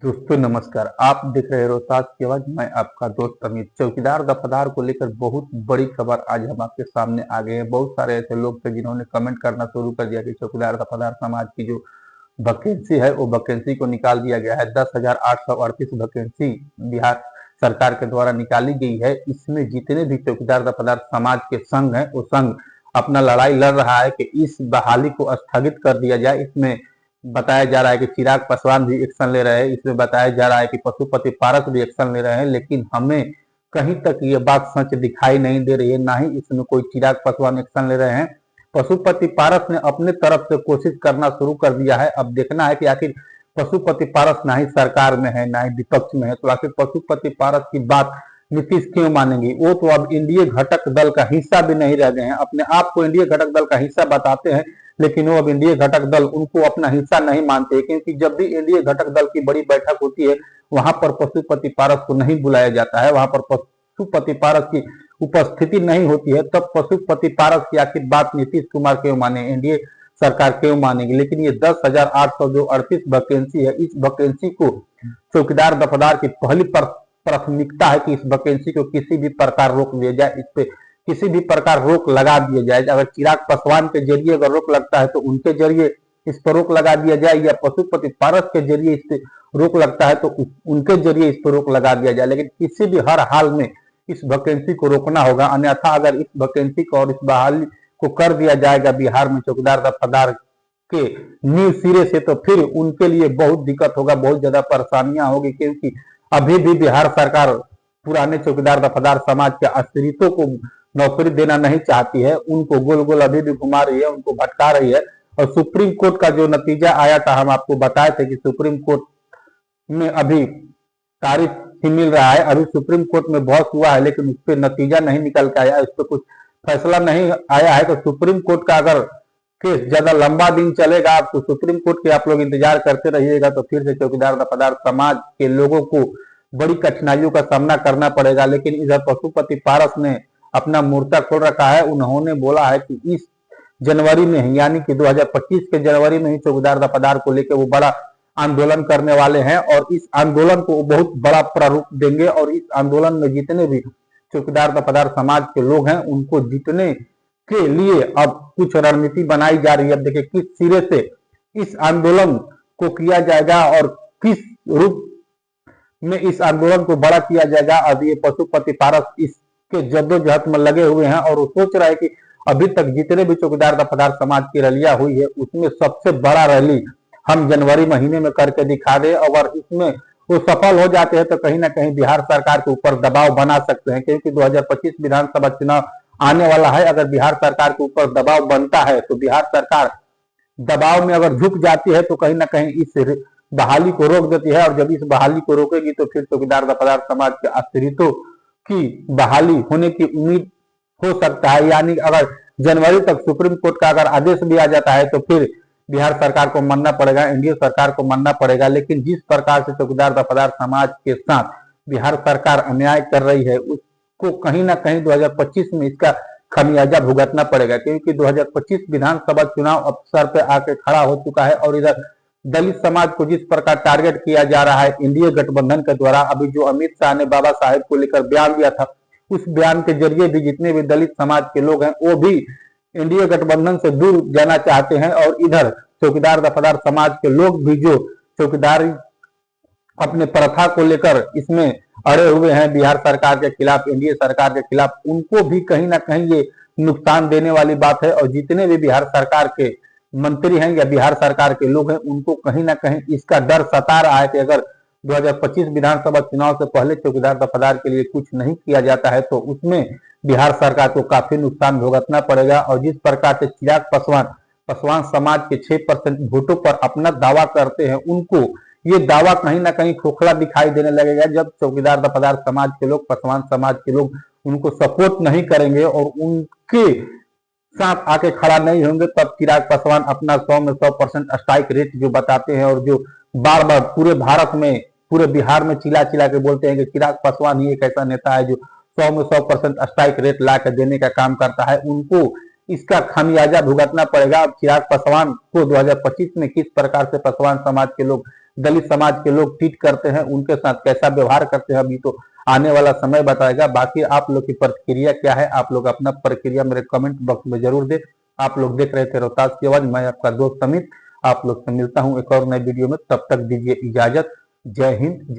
दोस्तों नमस्कार। आप देख रहे हैं रोहतास की आवाज। मैं आपका दोस्त अमित। चौकीदार दफादार को लेकर बहुत बड़ी खबर आज हम आपके सामने आ गए हैं। बहुत सारे ऐसे लोग थे जिन्होंने कमेंट करना शुरू कर दिया कि चौकीदार दफादार समाज की जो वैकेंसी है वो वैकेंसी को निकाल दिया गया है। 10,838 वैकेंसी बिहार सरकार के द्वारा निकाली गई है। इसमें जितने भी चौकीदार दफादार समाज के संघ है वो संघ अपना लड़ाई लड़ रहा है कि इस बहाली को स्थगित कर दिया जाए। इसमें बताया जा रहा है कि चिराग पासवान भी एक्शन ले रहे हैं। इसमें बताया जा रहा है कि पशुपति पारस भी एक्शन ले रहे हैं, लेकिन हमें कहीं तक ये बात सच दिखाई नहीं दे रही है। ना ही इसमें कोई चिराग पासवान एक्शन ले रहे हैं। पशुपति पारस ने अपने तरफ से कोशिश करना शुरू कर दिया है। अब देखना है कि आखिर पशुपति पारस ना ही सरकार में है ना ही विपक्ष में है, तो आखिर पशुपति पारस की बात नीतीश क्यों मानेंगे? वो तो अब एनडीए घटक दल का हिस्सा भी नहीं रह गए हैं। अपने आप को एनडीए घटक दल का हिस्सा बताते हैं, लेकिन वो अब एनडीए घटक दल उनको अपना हिस्सा नहीं मानते, क्योंकि जब भी एनडीए घटक दल की बड़ी बैठक होती है वहां पर पशुपति पारस को नहीं बुलाया जाता है, वहां पर पशुपति पारस की उपस्थिति नहीं होती है। तब पशुपति पारस की आखिर बात नीतीश कुमार क्यों माने, एनडीए सरकार क्यों मानेगी? लेकिन ये 10,838 वैकेंसी है, इस वैकेंसी को चौकीदार दफादार की पहली प्राथमिकता है कि इस वैकेंसी को किसी भी प्रकार रोक दिया जाए, इस पे किसी भी प्रकार रोक लगा दिया जाए। अगर चिराग पासवान के जरिए अगर रोक लगता है तो उनके जरिए इस पर रोक लगा दिया जाए, या पशुपति पारस के जरिए इस पे रोक लगता है तो उनके जरिए इस पर रोक लगा दिया जाए। लेकिन किसी भी हर हाल में इस वैकेंसी को रोकना होगा, अन्यथा अगर इस वैकेंसी को और इस बहाली को कर दिया जाएगा बिहार में चौकीदार दफादार के नींव सिरे से, तो फिर उनके लिए बहुत दिक्कत होगा, बहुत ज्यादा परेशानियां होगी। क्योंकि अभी भी बिहार सरकार पुराने चौकीदार दफादार समाज के आश्रितों को नौकरी देना नहीं चाहती है, उनको गोल गोल अभी भी घुमा रही है, उनको भटका रही है। और सुप्रीम कोर्ट का जो नतीजा आया था, हम आपको बताए थे कि सुप्रीम कोर्ट में अभी तारीफ ही मिल रहा है, अभी सुप्रीम कोर्ट में बहस हुआ है, लेकिन उस पर नतीजा नहीं निकल के आया, उस पर कुछ फैसला नहीं आया है। तो सुप्रीम कोर्ट का अगर केस ज्यादा लंबा दिन चलेगा तो सुप्रीम कोर्ट के आप लोग इंतजार करते रहिएगा, तो फिर से चौकीदार दफादार समाज के लोगों को बड़ी कठिनाइयों का सामना करना पड़ेगा। लेकिन इधर पशुपति पारस ने अपना मोर्चा खोल रखा है। उन्होंने बोला है कि इस जनवरी में ही, यानी कि 2025 के जनवरी में ही चौकीदार दफादार को लेकर वो बड़ा आंदोलन करने वाले हैं, और इस आंदोलन को बहुत बड़ा प्रारूप देंगे। और इस आंदोलन में जितने भी चौकीदार दफादार समाज के लोग हैं उनको जीतने के लिए अब कुछ रणनीति बनाई जा रही है। अब देखिए किस सिरे से इस आंदोलन को किया जाएगा और किस रूप में इस आंदोलन को बड़ा किया जाएगा। अब ये पशुपति पारस इसके जद्दोजहद में लगे हुए हैं, और वो सोच रहा है कि अभी तक जितने भी चौकीदार दफादार समाज की रैलियां हुई है उसमें सबसे बड़ा रैली हम जनवरी महीने में करके दिखा दे। अगर इसमें वो सफल हो जाते हैं तो कहीं ना कहीं बिहार सरकार के ऊपर दबाव बना सकते हैं, क्योंकि 2025 विधानसभा चुनाव आने वाला है। अगर बिहार सरकार के ऊपर दबाव बनता है तो बिहार सरकार दबाव में अगर झुक जाती है तो कहीं ना कहीं इस बहाली को रोक देती है, और जब इस बहाली को रोकेगी तो फिर चौकीदार दफादार समाज के आश्रितों की बहाली होने की उम्मीद हो सकता है। यानी अगर जनवरी तक सुप्रीम कोर्ट का अगर आदेश भी आ जाता है तो फिर बिहार सरकार को मानना पड़ेगा, एनडीए सरकार को मानना पड़ेगा। लेकिन जिस प्रकार से चौकीदार दफादार समाज के साथ बिहार सरकार अन्याय कर रही है उसको कहीं ना कहीं 2025 में इसका खमियाजा भुगतना पड़ेगा, क्योंकि 2025 विधानसभा चुनाव अब सर पे आके खड़ा हो चुका है। और इधर दलित समाज को जिस प्रकार टारगेट किया जा रहा है एनडीए गठबंधन के द्वारा, अभी जो अमित शाह ने बाबा साहेब को लेकर बयान दिया था, उस बयान के जरिए भी जितने भी दलित समाज के लोग हैं वो भी एनडीए गठबंधन से दूर जाना चाहते हैं। और इधर चौकीदार दफादार समाज के लोग भी जो चौकीदारी अपने प्रथा को लेकर इसमें अड़े हुए हैं बिहार सरकार के खिलाफ, एनडीए सरकार के खिलाफ, उनको भी कहीं ना कहीं ये नुकसान देने वाली बात है। और जितने भी बिहार सरकार के मंत्री हैं या बिहार सरकार के लोग हैं उनको कहीं ना कहीं इसका डर सता रहा है कि अगर 2025 विधानसभा चुनाव से पहले चौकीदार दफादार के लिए कुछ नहीं किया जाता है तो उसमें बिहार सरकार को काफी नुकसान भुगतना पड़ेगा। और जिस प्रकार से चिराग पासवान समाज के 6% वोटों पर अपना दावा करते हैं, उनको ये दावा कहीं ना कहीं खोखला दिखाई देने लगेगा जब चौकीदार दफादार समाज के लोग, पासवान समाज के लोग उनको सपोर्ट नहीं करेंगे और उनके साथ आके खड़ा नहीं होंगे। तब चिराग पासवान अपना 100 में 100% स्ट्राइक रेट जो बताते हैं, और जो बार बार पूरे भारत में, पूरे बिहार में चिल्ला चिल्ला के बोलते हैं कि चिराग पासवान ही एक ऐसा नेता है जो 100 में 100% स्ट्राइक रेट ला के देने का काम करता है, उनको इसका खामियाजा भुगतना पड़ेगा। अब चिराग पासवान को 2025 में किस प्रकार से पासवान समाज के लोग दलित समाज के लोग ट्रीट करते हैं, उनके साथ कैसा व्यवहार करते हैं, अभी तो आने वाला समय बताएगा। बाकी आप लोग की प्रतिक्रिया क्या है, आप लोग अपना प्रक्रिया मेरे कमेंट बॉक्स में जरूर दे। आप लोग देख रहे थे रोहतास की आवाज, मैं आपका दोस्त अमित। आप लोग से मिलता हूँ एक और नए वीडियो में, तब तक दीजिए इजाजत। जय हिंद।